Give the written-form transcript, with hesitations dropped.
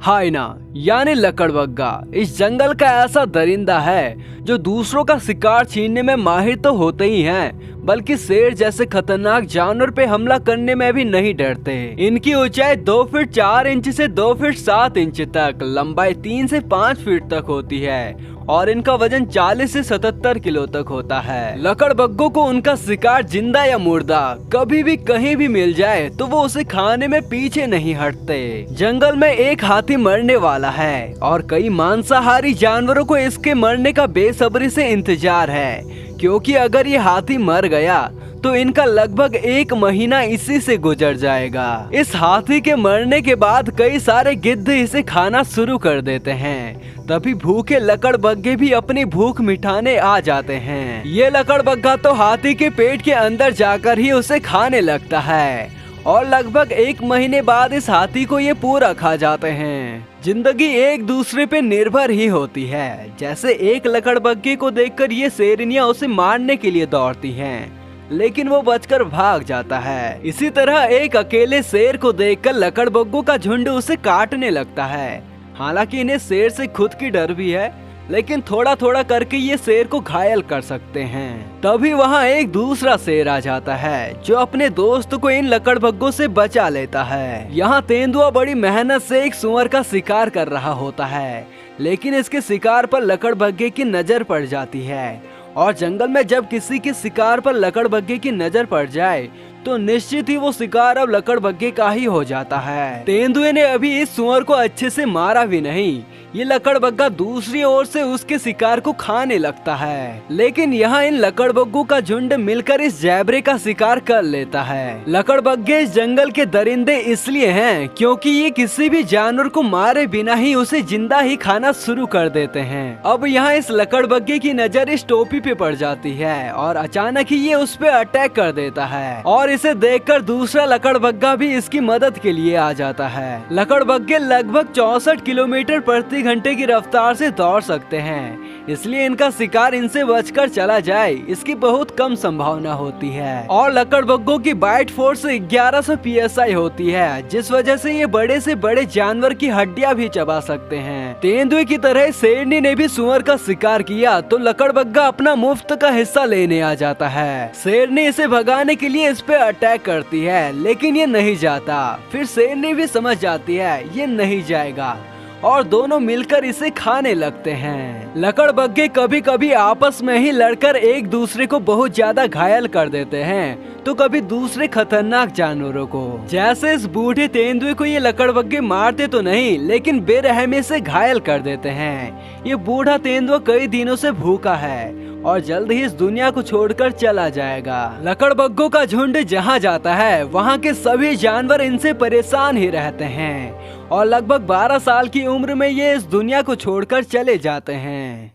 हाइना यानी लकड़बग्गा इस जंगल का ऐसा दरिंदा है जो दूसरों का शिकार छीनने में माहिर तो होते ही हैं, बल्कि शेर जैसे खतरनाक जानवर पे हमला करने में भी नहीं डरते। इनकी ऊंचाई 2 फीट 4 इंच से 2 फीट 7 इंच तक, लंबाई 3 से 5 फीट तक होती है और इनका वजन 40 से 77 किलो तक होता है। लकड़बग्गों को उनका शिकार जिंदा या मुर्दा कभी भी कहीं भी मिल जाए तो वो उसे खाने में पीछे नहीं हटते। जंगल में एक हाथी मरने वाला है और कई मांसाहारी जानवरों को इसके मरने का बेसब्री से इंतजार है, क्योंकि अगर ये हाथी मर गया तो इनका लगभग 1 महीना इसी से गुजर जाएगा। इस हाथी के मरने के बाद कई सारे गिद्ध इसे खाना शुरू कर देते हैं, तभी भूखे लकड़बग्गे भी अपनी भूख मिटाने आ जाते हैं। ये लकड़बग्गा तो हाथी के पेट के अंदर जाकर ही उसे खाने लगता है और लगभग 1 महीने बाद इस हाथी को ये पूरा खा जाते हैं। जिंदगी एक दूसरे पे निर्भर ही होती है। जैसे एक लकड़बग्गे को देखकर ये शेरनियां उसे मारने के लिए दौड़ती हैं, लेकिन वो बचकर भाग जाता है। इसी तरह एक अकेले शेर को देखकर लकड़बग्गों का झुंड उसे काटने लगता है। हालांकि इन्हें शेर से खुद की डर भी है, लेकिन थोड़ा थोड़ा करके ये शेर को घायल कर सकते हैं। तभी वहाँ एक दूसरा शेर आ जाता है जो अपने दोस्त को इन लकड़बग्गों से बचा लेता है। यहाँ तेंदुआ बड़ी मेहनत से एक सुअर का शिकार कर रहा होता है, लेकिन इसके शिकार पर लकड़बग्गे की नजर पड़ जाती है। और जंगल में जब किसी के शिकार पर लकड़बग्गे की नजर पड़ जाए तो निश्चित ही वो शिकार अब लकड़बग्गे का ही हो जाता है। तेंदुए ने अभी इस सुअर को अच्छे से मारा भी नहीं, ये लकड़बग्गा दूसरी ओर से उसके शिकार को खाने लगता है। लेकिन यहाँ इन लकड़बग्गों का झुंड मिलकर इस जैबरे का शिकार कर लेता है। लकड़बग्गे इस जंगल के दरिंदे इसलिए हैं क्योंकि ये किसी भी जानवर को मारे बिना ही उसे जिंदा ही खाना शुरू कर देते हैं। अब यहाँ इस लकड़बग्गे की नजर इस टोपी पे पड़ जाती है और अचानक ही ये उस पे अटैक कर देता है और इसे देखकर दूसरा लकड़बग्गा भी इसकी मदद के लिए आ जाता है। लकड़बग्गे लगभग 64 किलोमीटर प्रति घंटे की रफ्तार से दौड़ सकते हैं, इसलिए इनका शिकार इनसे बचकर चला जाए इसकी बहुत कम संभावना होती है। और लकड़बग्गों की बाइट फोर्स 1100 PSI होती है, जिस वजह से ये बड़े से बड़े जानवर की हड्डियां भी चबा सकते हैं। तेंदुए की तरह शेरनी ने भी सुअर का शिकार किया तो लकड़बग्गा अपना मुफ्त का हिस्सा लेने आ जाता है। शेरनी इसे भगाने के लिए इस पे अटैक करती है, लेकिन ये नहीं जाता। फिर शेरनी भी समझ जाती है ये नहीं जाएगा और दोनों मिलकर इसे खाने लगते हैं। लकड़बग्गे कभी कभी आपस में ही लड़कर एक दूसरे को बहुत ज्यादा घायल कर देते हैं, तो कभी दूसरे खतरनाक जानवरों को। जैसे इस बूढ़े तेंदुए को ये लकड़बग्गे मारते तो नहीं, लेकिन बेरहमी से घायल कर देते हैं। ये बूढ़ा तेंदुआ कई दिनों से भूखा है और जल्द ही इस दुनिया को छोड़कर चला जाएगा। लकड़बग्गों का झुंड जहाँ जाता है वहाँ के सभी जानवर इनसे परेशान ही रहते हैं और लगभग 12 साल की उम्र में ये इस दुनिया को छोड़कर चले जाते हैं।